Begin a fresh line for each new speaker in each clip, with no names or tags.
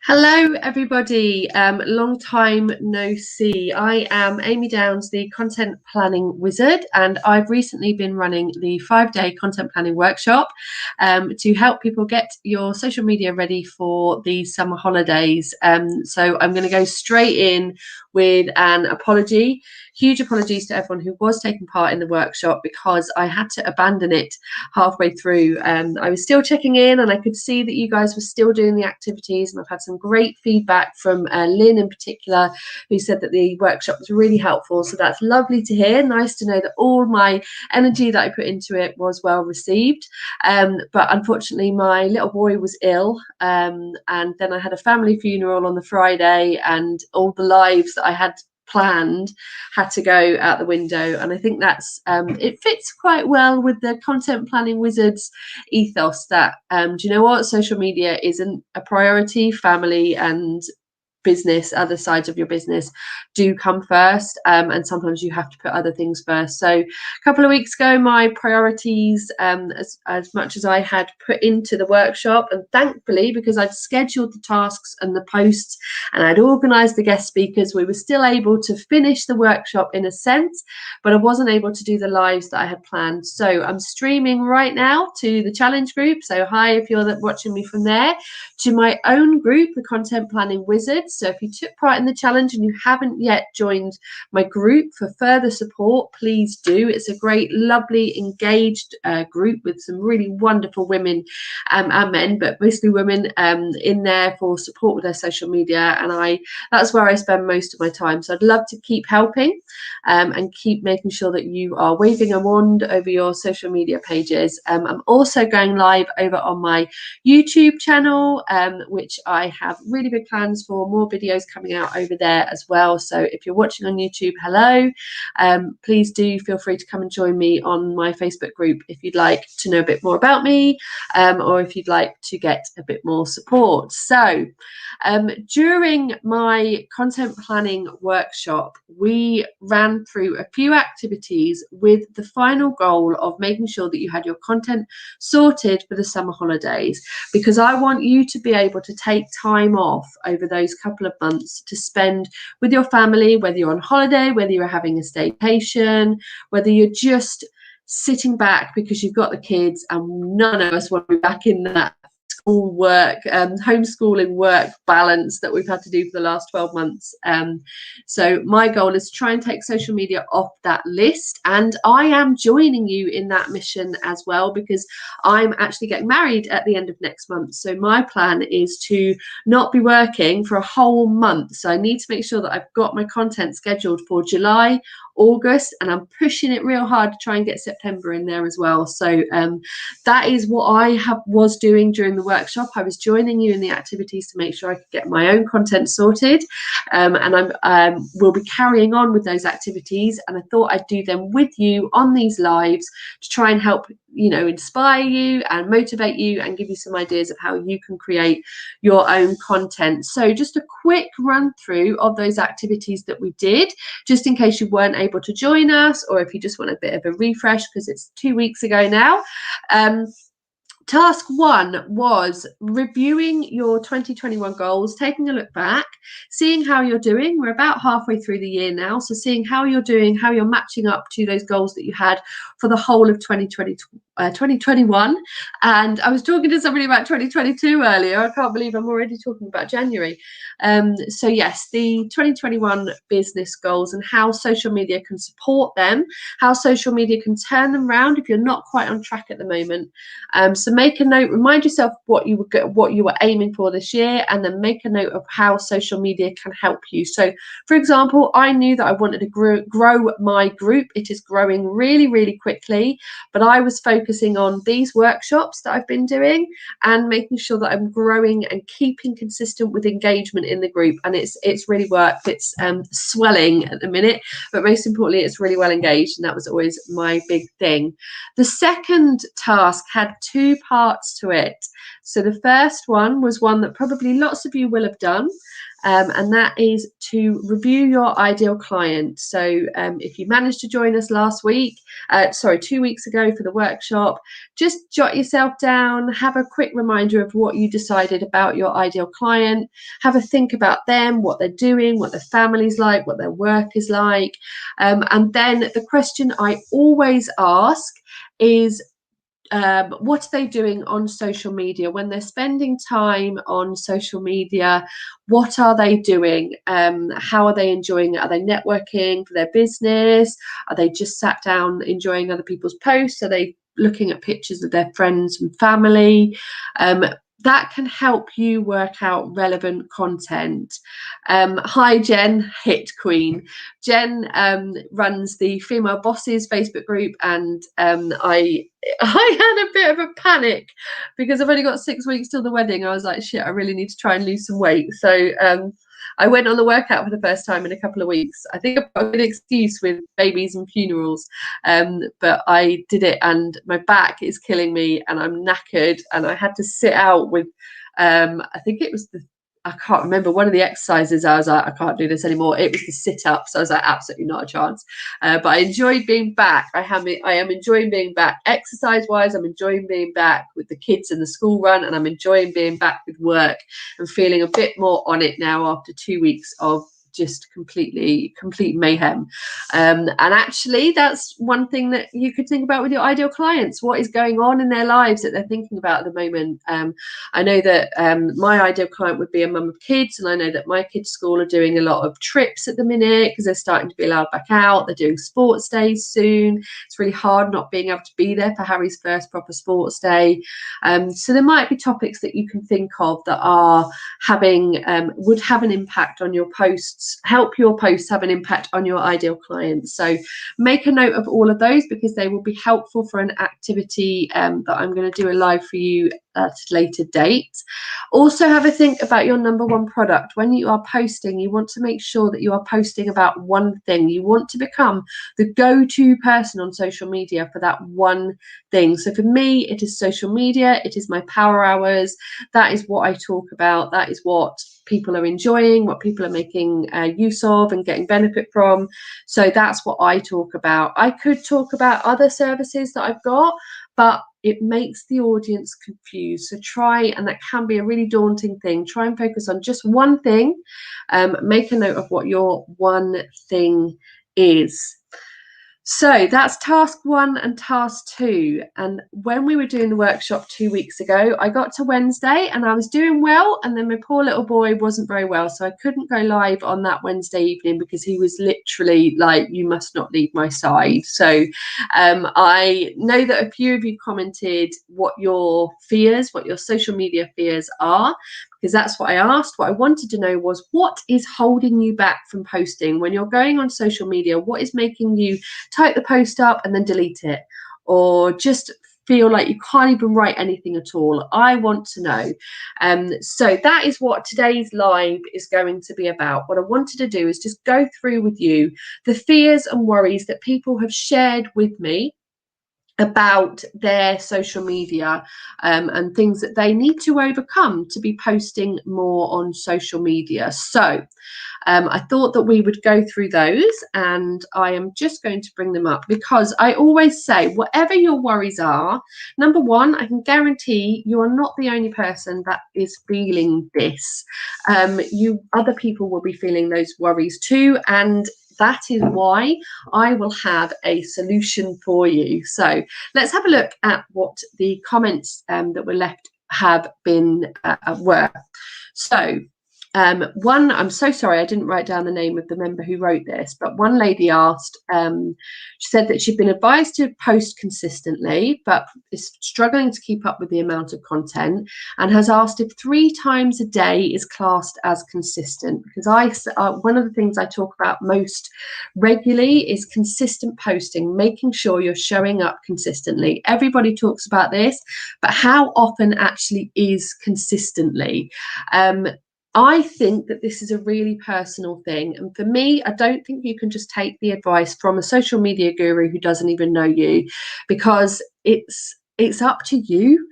Hello, everybody. Long time no see. I am Amy Downs, the content planning wizard, and I've recently been running the 5-day content planning workshop to help people get your social media ready for the summer holidays. So I'm going to go straight in with an apology. Huge apologies to everyone who was taking part in the workshop because I had to abandon it halfway through. I was still checking in and I could see that you guys were still doing the activities, and I've had some great feedback from Lynn in particular, who said that the workshop was really helpful. So that's lovely to hear. Nice to know that all my energy that I put into it was well received. But unfortunately, my little boy was ill, and then I had a family funeral on the Friday, and all the lives that I had planned had to go out the window. And I think that's it fits quite well with the content planning wizards ethos that do you know what, social media isn't a priority. Family and business, other sides of your business, do come first, and sometimes you have to put other things first. So a couple of weeks ago, my priorities, as much as I had put into the workshop, and thankfully, because I'd scheduled the tasks and the posts and I'd organized the guest speakers, we were still able to finish the workshop in a sense, but I wasn't able to do the lives that I had planned. So I'm streaming right now to the challenge group, so hi if you're watching me from there, to my own group, the Content Planning Wizards. So if you took part in the challenge and you haven't yet joined my group for further support, please do. It's a great, lovely, engaged group with some really wonderful women and men, but mostly women in there for support with their social media. And that's where I spend most of my time. So I'd love to keep helping and keep making sure that you are waving a wand over your social media pages. I'm also going live over on my YouTube channel, which I have really big plans for, more videos coming out over there as well. So if you're watching on YouTube, hello, please do feel free to come and join me on my Facebook group if you'd like to know a bit more about me, or if you'd like to get a bit more support. So during my content planning workshop, we ran through a few activities with the final goal of making sure that you had your content sorted for the summer holidays, because I want you to be able to take time off over those couple of months to spend with your family, whether you're on holiday, whether you're having a staycation, whether you're just sitting back because you've got the kids, and none of us want to be back in that school work, homeschooling work balance that we've had to do for the last 12 months. So my goal is to try and take social media off that list, and I am joining you in that mission as well, because I'm actually getting married at the end of next month. So my plan is to not be working for a whole month. So I need to make sure that I've got my content scheduled for July, August, and I'm pushing it real hard to try and get September in there as well. So that is what I was doing during the workshop. I was joining you in the activities to make sure I could get my own content sorted, and I will be carrying on with those activities, and I thought I'd do them with you on these lives to try and help, inspire you and motivate you and give you some ideas of how you can create your own content. So just a quick run through of those activities that we did, just in case you weren't able to join us, or if you just want a bit of a refresh because it's 2 weeks ago now. Task 1 was reviewing your 2021 goals, taking a look back, seeing how you're doing. We're about halfway through the year now, so seeing how you're doing, how you're matching up to those goals that you had for the whole of 2021. And I was talking to somebody about 2022 earlier. I can't believe I'm already talking about January. So yes, the 2021 business goals and how social media can support them, how social media can turn them around if you're not quite on track at the moment. So make a note, remind yourself what you were aiming for this year, and then make a note of how social media can help you. So for example, I knew that I wanted to grow my group. It is growing really, really quickly, but I was focusing on these workshops that I've been doing and making sure that I'm growing and keeping consistent with engagement in the group. And it's really worked. It's swelling at the minute, but most importantly, it's really well engaged, and that was always my big thing. The second task had 2 parts to it. So the first one was one that probably lots of you will have done, and that is to review your ideal client. So if you managed to join us 2 weeks ago for the workshop, just jot yourself down, have a quick reminder of what you decided about your ideal client, have a think about them, what they're doing, what their family's like, what their work is like. And then the question I always ask is, what are they doing on social media when they're spending time on social media? What are they doing? How are they enjoying it? Are they networking for their business? Are they just sat down enjoying other people's posts? Are they looking at pictures of their friends and family? That can help you work out relevant content. Hi, Jen, hit queen. Jen runs the Female Bosses Facebook group, and I had a bit of a panic because I've only got 6 weeks till the wedding. I was like, shit, I really need to try and lose some weight. So I went on the workout for the first time in a couple of weeks. I think I've got an excuse with babies and funerals, but I did it and my back is killing me and I'm knackered, and I had to sit out with, I think it was I can't remember, one of the exercises. I was like, I can't do this anymore. It was the sit-ups. I was like, absolutely not a chance. But I enjoyed being back. I am enjoying being back exercise-wise. I'm enjoying being back with the kids and the school run, and I'm enjoying being back with work and feeling a bit more on it now after 2 weeks of just complete mayhem. And actually, that's one thing that you could think about with your ideal clients. What is going on in their lives that they're thinking about at the moment? I know that my ideal client would be a mum of kids, and I know that my kids' school are doing a lot of trips at the minute because they're starting to be allowed back out. They're doing sports days soon. It's really hard not being able to be there for Harry's first proper sports day. So there might be topics that you can think of that are would have an impact on your posts, help your posts have an impact on your ideal clients. So make a note of all of those because they will be helpful for an activity that I'm going to do a live for you at a later date. Also have a think about your number one product. When you are posting, you want to make sure that you are posting about one thing. You want to become the go-to person on social media for that one thing. So for me, it is social media. It is my power hours. That is what I talk about. That is what people are enjoying, what people are making use of and getting benefit from. So that's what I talk about. I could talk about other services that I've got, but it makes the audience confused. So try, and that can be a really daunting thing, try and focus on just one thing. Make a note of what your one thing is. So that's task 1 and task 2. And when we were doing the workshop 2 weeks ago, I got to Wednesday and I was doing well. And then my poor little boy wasn't very well. So I couldn't go live on that Wednesday evening because he was literally like, you must not leave my side. So I know that a few of you commented what your social media fears are, because that's what I asked. What I wanted to know was, what is holding you back from posting when you're going on social media? What is making you type the post up and then delete it, or just feel like you can't even write anything at all? I want to know. So that is what today's live is going to be about. What I wanted to do is just go through with you the fears and worries that people have shared with me about their social media, and things that they need to overcome to be posting more on social media. So I thought that we would go through those, and I am just going to bring them up because I always say, whatever your worries are, number one, I can guarantee you are not the only person that is feeling this. Other people will be feeling those worries too, and that is why I will have a solution for you. So let's have a look at what the comments that were left have been were. So one, I'm so sorry, I didn't write down the name of the member who wrote this, but one lady asked, she said that she'd been advised to post consistently, but is struggling to keep up with the amount of content, and has asked if 3 times a day is classed as consistent. Because one of the things I talk about most regularly is consistent posting, making sure you're showing up consistently. Everybody talks about this, but how often actually is consistently? I think that this is a really personal thing. And for me, I don't think you can just take the advice from a social media guru who doesn't even know you, because it's up to you.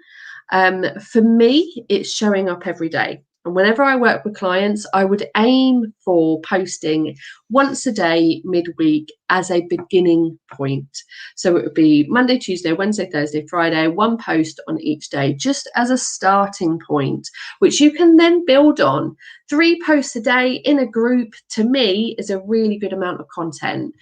For me, it's showing up every day. And whenever I work with clients, I would aim for posting once a day, midweek, as a beginning point. So it would be Monday, Tuesday, Wednesday, Thursday, Friday, one post on each day, just as a starting point, which you can then build on. 3 posts a day in a group, to me, is a really good amount of content.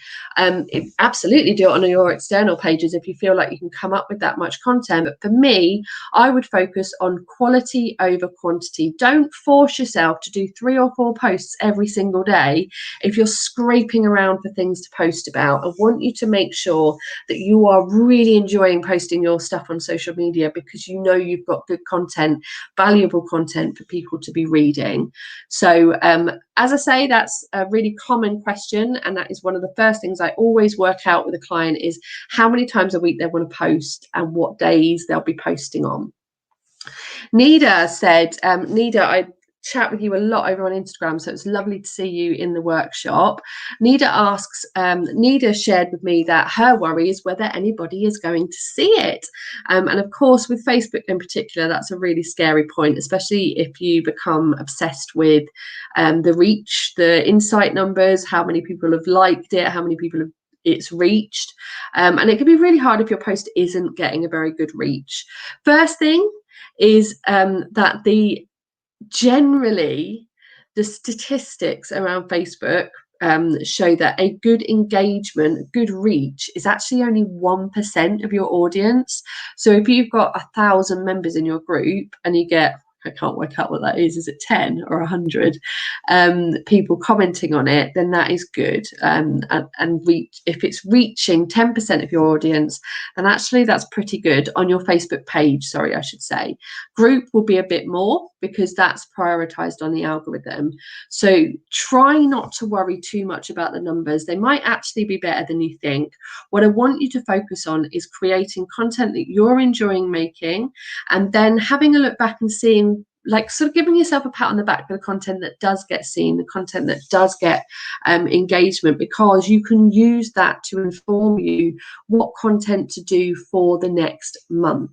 Absolutely do it on your external pages if you feel like you can come up with that much content. But for me, I would focus on quality over quantity. Don't force yourself to do 3 or 4 posts every single day if you're scraping around for things to post about. I want you to make sure that you are really enjoying posting your stuff on social media, because you know you've got good content, valuable content for people to be reading. So as I say, that's a really common question, and that is one of the first things I always work out with a client is how many times a week they want to post and what days they'll be posting on. Nida said, Nida, I chat with you a lot over on Instagram, so it's lovely to see you in the workshop. Nida asks, Nida shared with me that her worry is whether anybody is going to see it. And of course, with Facebook in particular, that's a really scary point, especially if you become obsessed with the reach, the insight numbers, how many people have liked it, how many people have it's reached. And it can be really hard if your post isn't getting a very good reach. First thing is that generally the statistics around Facebook show that a good engagement, good reach is actually only 1% of your audience. So if you've got 1,000 members in your group and you get, I can't work out what that is it 10 or 100 people commenting on it, then that is good. And if it's reaching 10% of your audience, then actually that's pretty good on your Facebook page, sorry, I should say. Group will be a bit more because that's prioritized on the algorithm. So try not to worry too much about the numbers. They might actually be better than you think. What I want you to focus on is creating content that you're enjoying making, and then having a look back and seeing, like, sort of giving yourself a pat on the back for the content that does get seen, the content that does get engagement, because you can use that to inform you what content to do for the next month.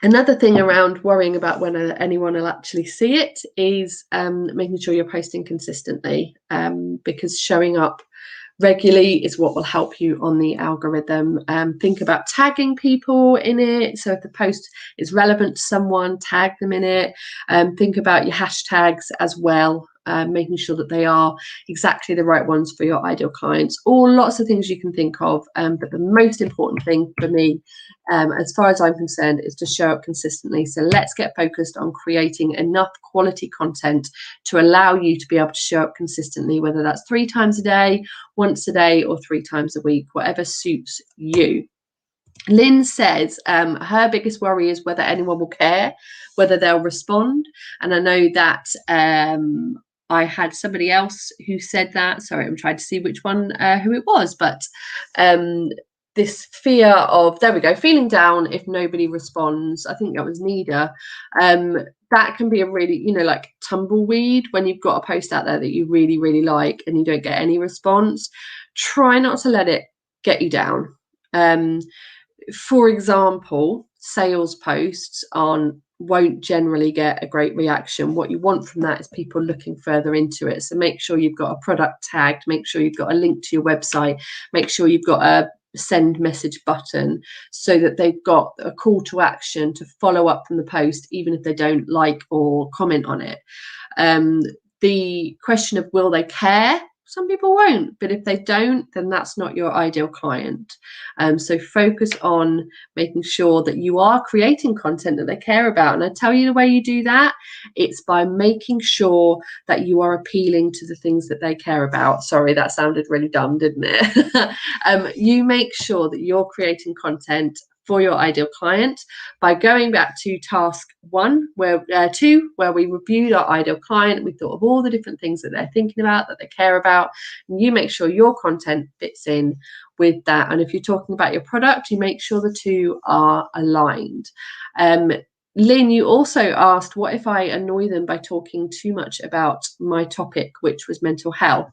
Another thing around worrying about when anyone will actually see it is making sure you're posting consistently, because showing up regularly is what will help you on the algorithm. Think about tagging people in it. So if the post is relevant to someone, tag them in it. Think about your hashtags as well, making sure that they are exactly the right ones for your ideal clients. Or lots of things you can think of. But the most important thing for me, as far as I'm concerned, is to show up consistently. So let's get focused on creating enough quality content to allow you to be able to show up consistently, whether that's 3 times a day, once a day, or 3 times a week, whatever suits you. Lynn says her biggest worry is whether anyone will care, whether they'll respond. And I know that I had somebody else who said that. Sorry, I'm trying to see which one, who it was, but this fear of, there we go, feeling down if nobody responds. I think that was Nida. That can be a really, like tumbleweed when you've got a post out there that you really, really like and you don't get any response. Try not to let it get you down. For example, sales posts won't generally get a great reaction. What you want from that is people looking further into it. So make sure you've got a product tagged, make sure you've got a link to your website, make sure you've got a send message button so that they've got a call to action to follow up from the post, even if they don't like or comment on it. The question of will they care? Some people won't, but if they don't, then that's not your ideal client. So focus on making sure that you are creating content that they care about. And I tell you the way you do that, it's by making sure that you are appealing to the things that they care about. Sorry, that sounded really dumb, didn't it? You make sure that you're creating content for your ideal client by going back to task 2, where we reviewed our ideal client. We thought of all the different things that they're thinking about, that they care about, and you make sure your content fits in with that. And if you're talking about your product, you make sure the two are aligned. Lynn, you also asked, what if I annoy them by talking too much about my topic, which was mental health?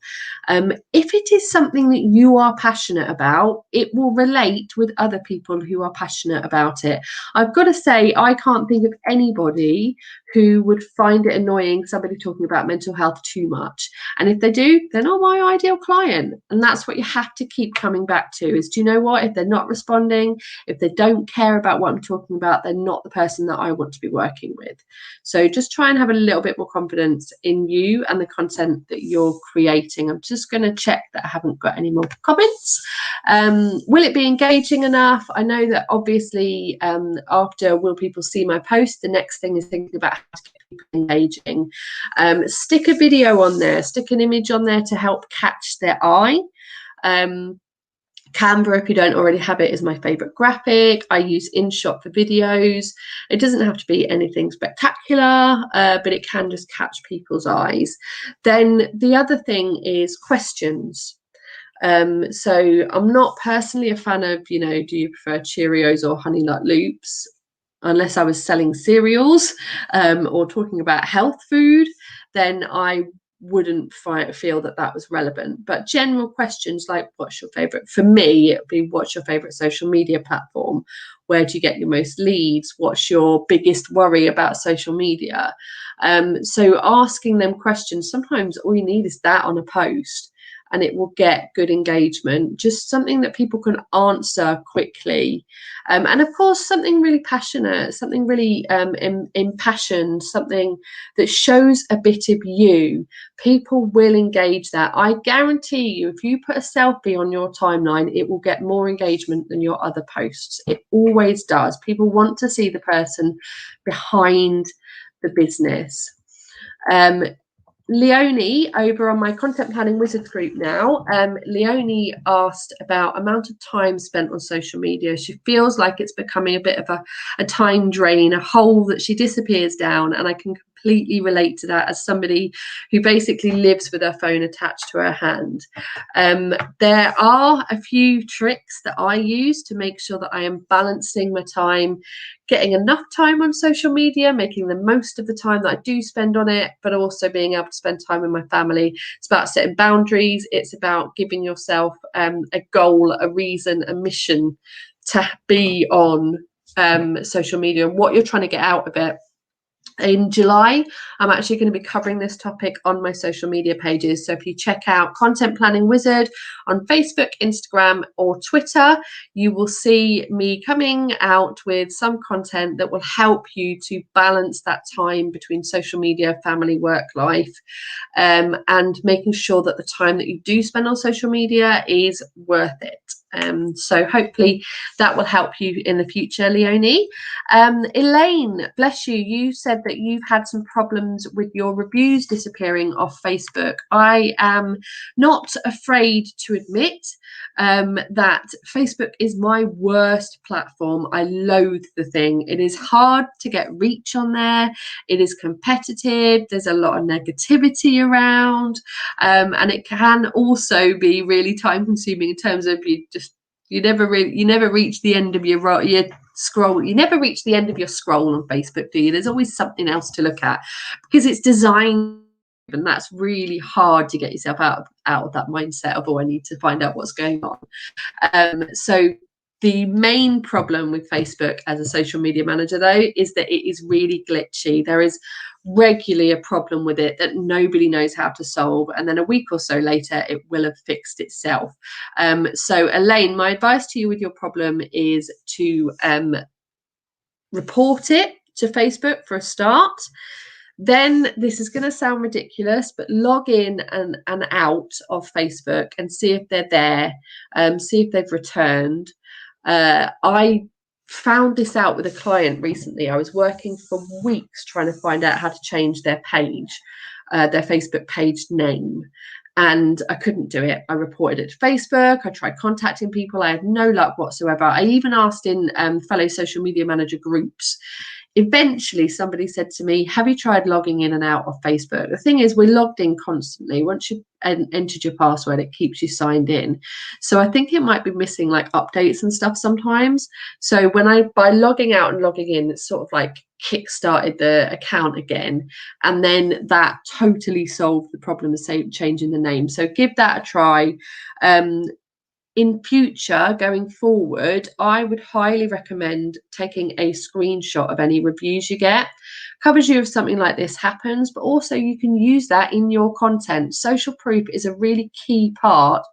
If it is something that you are passionate about, it will relate with other people who are passionate about it. I've got to say, I can't think of anybody who would find it annoying somebody talking about mental health too much. And if they do, they're not my ideal client. And that's what you have to keep coming back to is, do you know what? If they're not responding, if they don't care about what I'm talking about, they're not the person that I want to be working with. So just try and have a little bit more confidence in you and the content that you're creating. I'm just going to check that I haven't got any more comments. Will it be engaging enough? I know that obviously after will people see my post, the next thing is thinking about how to get people engaging. Stick a video on there, stick an image on there to help catch their eye. Canva, if you don't already have it, is my favorite graphic. I use InShot for videos. It doesn't have to be anything spectacular, but it can just catch people's eyes. Then the other thing is questions. So I'm not personally a fan of, do you prefer Cheerios or Honey Nut Loops? Unless I was selling cereals or talking about health food, then I wouldn't feel that was relevant. But general questions like, what's your favorite? For me, it would be, what's your favorite social media platform? Where do you get your most leads? What's your biggest worry about social media? So asking them questions, sometimes all you need is that on a post and it will get good engagement, just something that people can answer quickly. And of course, something really passionate, something really impassioned, something that shows a bit of you. People will engage that. I guarantee you, if you put a selfie on your timeline, it will get more engagement than your other posts. It always does. People want to see the person behind the business. Leonie, over on my Content Planning Wizards group now, Leonie asked about amount of time spent on social media. She feels like it's becoming a bit of a time drain, a hole that she disappears down, and I can completely relate to that as somebody who basically lives with her phone attached to her hand. There are a few tricks that I use to make sure that I am balancing my time, getting enough time on social media, making the most of the time that I do spend on it, but also being able to spend time with my family. It's about setting boundaries. It's about giving yourself a goal, a reason, a mission to be on social media and what you're trying to get out of it. In July, I'm actually going to be covering this topic on my social media pages. So if you check out Content Planning Wizard on Facebook, Instagram, or Twitter, you will see me coming out with some content that will help you to balance that time between social media, family, work life, and making sure that the time that you do spend on social media is worth it. So hopefully that will help you in the future, Leonie. Elaine, bless you, you said that you've had some problems with your reviews disappearing off Facebook. I am not afraid to admit that Facebook is my worst platform. I loathe the thing. It is hard to get reach on there. It is competitive. There's a lot of negativity around, and it can also be really time consuming in terms of you never reach the end of your scroll. You never reach the end of your scroll on Facebook, do you? There's always something else to look at because it's designed, and that's really hard to get yourself out of that mindset of, oh, I need to find out what's going on. So the main problem with Facebook as a social media manager, though, is that it is really glitchy. There is regularly a problem with it that nobody knows how to solve, and then a week or so later it will have fixed itself. So Elaine, my advice to you with your problem is to report it to Facebook for a start. Then, this is going to sound ridiculous, but log in and out of Facebook and see if they're there, see if they've returned. I found this out with a client recently. I was working for weeks trying to find out how to change their page, their Facebook page name, and I couldn't do it. I reported it to Facebook. I tried contacting people. I had no luck whatsoever. I even asked in fellow social media manager groups eventually somebody said to me, have you tried logging in and out of Facebook? The thing is, we're logged in constantly. Once you've entered your password, it keeps you signed in. So I think it might be missing like updates and stuff sometimes. So by logging out and logging in, it's sort of like kick-started the account again, and then that totally solved the problem of changing the name. So give that a try. In future, going forward, I would highly recommend taking a screenshot of any reviews you get. Covers you if something like this happens, but also you can use that in your content. Social proof is a really key part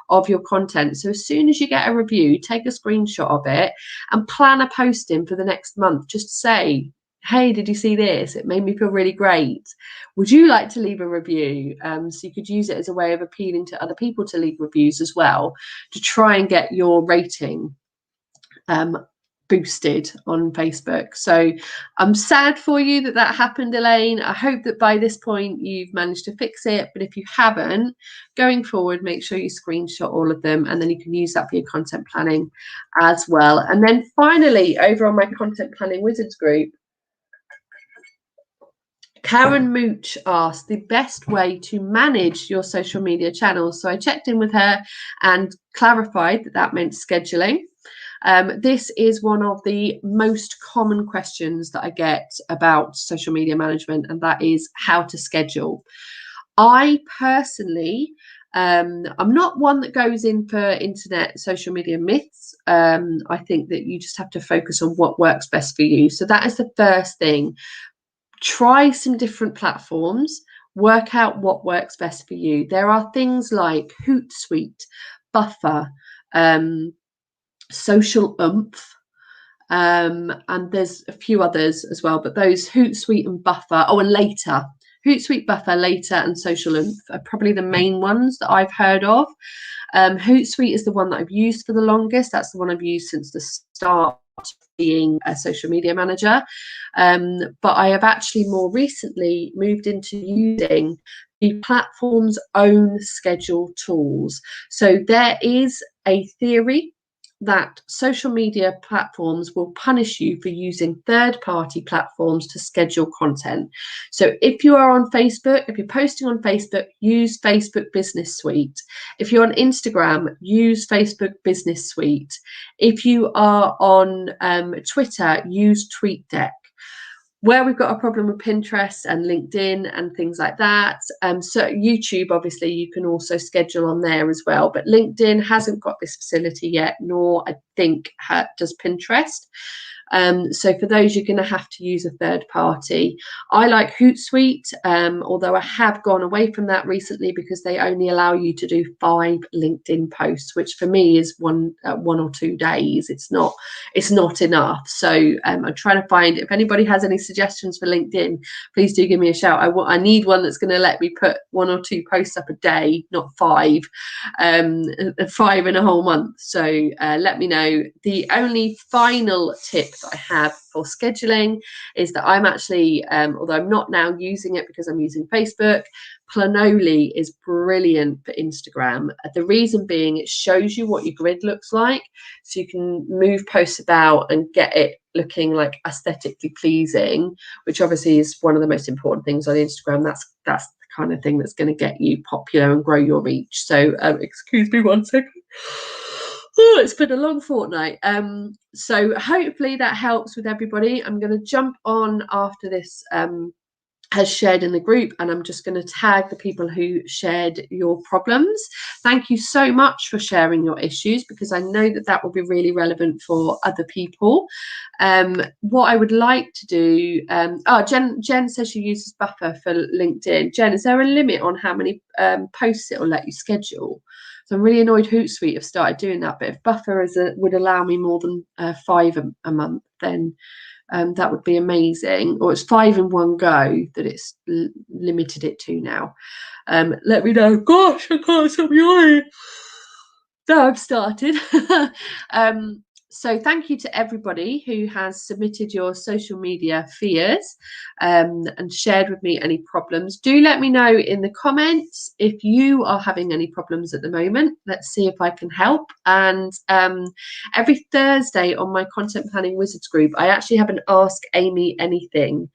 of your content. So as soon as you get a review, take a screenshot of it and plan a posting for the next month. Just say, hey, did you see this? It made me feel really great. Would you like to leave a review? So you could use it as a way of appealing to other people to leave reviews as well, to try and get your rating boosted on Facebook. So I'm sad for you that happened, Elaine. I hope that by this point you've managed to fix it. But if you haven't, going forward, make sure you screenshot all of them, and then you can use that for your content planning as well. And then finally, over on my Content Planning Wizards group, Karen Mooch asked the best way to manage your social media channels. So I checked in with her and clarified that meant scheduling. This is one of the most common questions that I get about social media management, and that is how to schedule. I personally, I'm not one that goes in for internet social media myths. I think that you just have to focus on what works best for you. So that is the first thing. Try some different platforms, work out what works best for you. There are things like Hootsuite, Buffer, Social Oomph, and there's a few others as well, but those Hootsuite and Buffer, and Later. Hootsuite, Buffer, Later, and Social Oomph are probably the main ones that I've heard of. Hootsuite is the one that I've used for the longest. That's the one I've used since the start being a social media manager. But I have actually more recently moved into using the platform's own schedule tools. So there is a theory that social media platforms will punish you for using third-party platforms to schedule content. So if you are on Facebook, if you're posting on Facebook, use Facebook Business Suite. If you're on Instagram, use Facebook Business Suite. If you are on Twitter, use TweetDeck. Where we've got a problem with Pinterest and LinkedIn and things like that. So YouTube, obviously, you can also schedule on there as well. But LinkedIn hasn't got this facility yet, nor I think does Pinterest. So for those, you're going to have to use a third party. I like Hootsuite, although I have gone away from that recently because they only allow you to do 5 LinkedIn posts, which for me is one or 2 days. It's not enough. So I'm trying to find, if anybody has any suggestions for LinkedIn, please do give me a shout. I need one that's going to let me put 1 or 2 posts up a day, not 5, 5 in a whole month. So let me know. The only final tip that I have for scheduling is that I'm actually, although I'm not now using it because I'm using Facebook, Planoly is brilliant for Instagram. The reason being, it shows you what your grid looks like, so you can move posts about and get it looking like aesthetically pleasing, which obviously is one of the most important things on Instagram. That's the kind of thing that's going to get you popular and grow your reach. So excuse me 1 second. Oh, it's been a long fortnight. So hopefully that helps with everybody. I'm going to jump on after this has shared in the group, and I'm just going to tag the people who shared your problems. Thank you so much for sharing your issues, because I know that will be really relevant for other people. What I would like to do, Jen says she uses Buffer for LinkedIn. Jen, is there a limit on how many posts it will let you schedule? So I'm really annoyed Hootsuite have started doing that, but if Buffer would allow me more than 5 a month, then that would be amazing. Or it's 5 in one go that it's limited it to now. Let me know. Gosh, I can't stop yawning. No, I've started. So thank you to everybody who has submitted your social media fears and shared with me any problems. Do let me know in the comments if you are having any problems at the moment. Let's see if I can help. And every Thursday on my Content Planning Wizards group, I actually have an Ask Amy Anything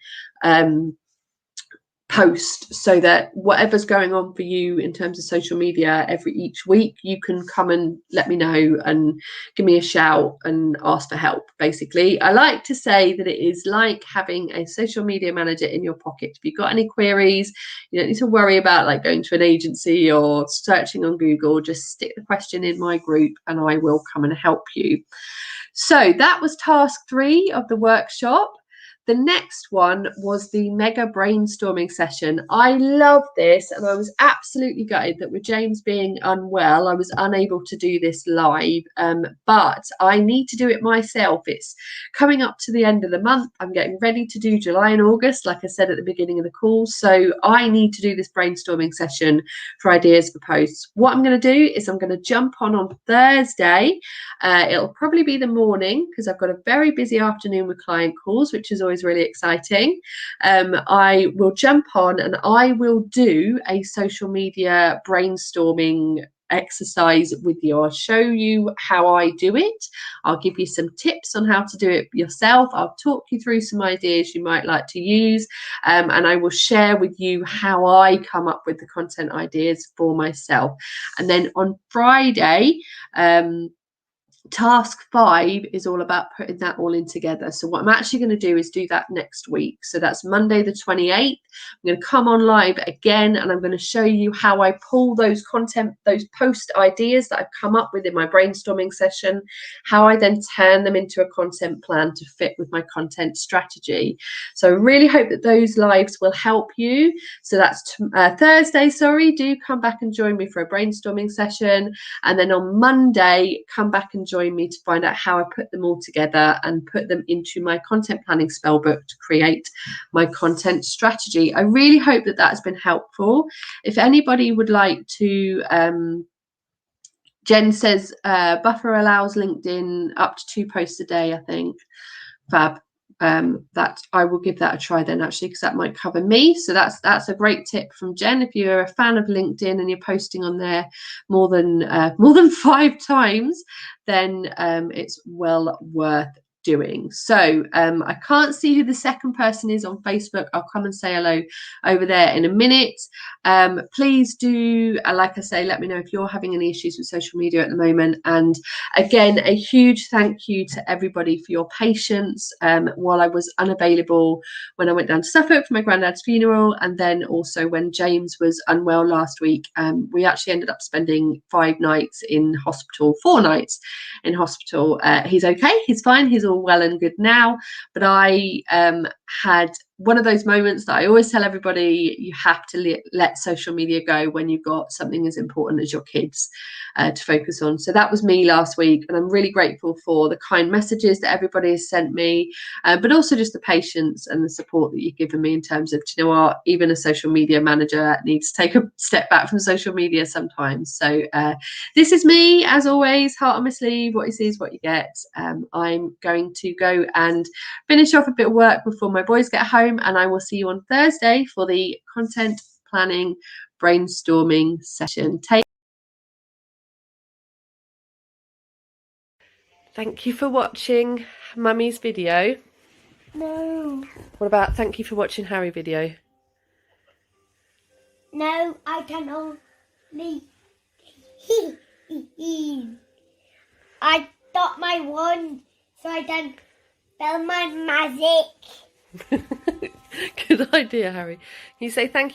post, so that whatever's going on for you in terms of social media each week, you can come and let me know and give me a shout and ask for help. Basically, I like to say that it is like having a social media manager in your pocket. If you've got any queries, you don't need to worry about like going to an agency or searching on Google. Just stick the question in my group and I will come and help you. So that was task 3 of the workshop. The next one was the mega brainstorming session. I love this, and I was absolutely gutted that with James being unwell, I was unable to do this live, but I need to do it myself. It's coming up to the end of the month. I'm getting ready to do July and August, like I said at the beginning of the call, so I need to do this brainstorming session for ideas for posts. What I'm going to do is I'm going to jump on Thursday. It'll probably be the morning because I've got a very busy afternoon with client calls, which is always really exciting. I will jump on and I will do a social media brainstorming exercise with you. I'll show you how I do it. I'll give you some tips on how to do it yourself. I'll talk you through some ideas you might like to use, and I will share with you how I come up with the content ideas for myself. And then on Friday, task 5 is all about putting that all in together. So what I'm actually going to do is do that next week. So that's Monday the 28th. I'm going to come on live again and I'm going to show you how I pull those post ideas that I've come up with in my brainstorming session, how I then turn them into a content plan to fit with my content strategy. So I really hope that those lives will help you. So that's Thursday, do come back and join me for a brainstorming session. And then on Monday, come back and join me to find out how I put them all together and put them into my content planning spellbook to create my content strategy. I really hope that has been helpful. If anybody would like to, Jen says buffer allows LinkedIn up to 2 posts a day, I think. Fab. That I will give that a try then, actually, because that might cover me. So that's a great tip from Jen. If you're a fan of LinkedIn and you're posting on there more than 5 times, then it's well worth doing. So I can't see who the second person is on Facebook. I'll come and say hello over there in a minute. Please do, like I say, let me know if you're having any issues with social media at the moment. And again, a huge thank you to everybody for your patience while I was unavailable when I went down to Suffolk for my granddad's funeral, and then also when James was unwell last week. We actually ended up spending 5 nights in hospital, 4 nights in hospital. He's okay, he's fine, he's all well and good now, but I had one of those moments that I always tell everybody, you have to let social media go when you've got something as important as your kids to focus on. So that was me last week, and I'm really grateful for the kind messages that everybody has sent me, but also just the patience and the support that you've given me in terms of, you know what, even a social media manager needs to take a step back from social media sometimes. So this is me, as always, heart on my sleeve, what you see is what you get. I'm going to go and finish off a bit of work before my boys get home, and I will see you on Thursday for the content planning brainstorming session. Thank you for watching Mummy's video.
No.
What about thank you for watching Harry video?
No, I can only... I got my wand so I can spell my magic.
Good idea, Harry. Can you say thank you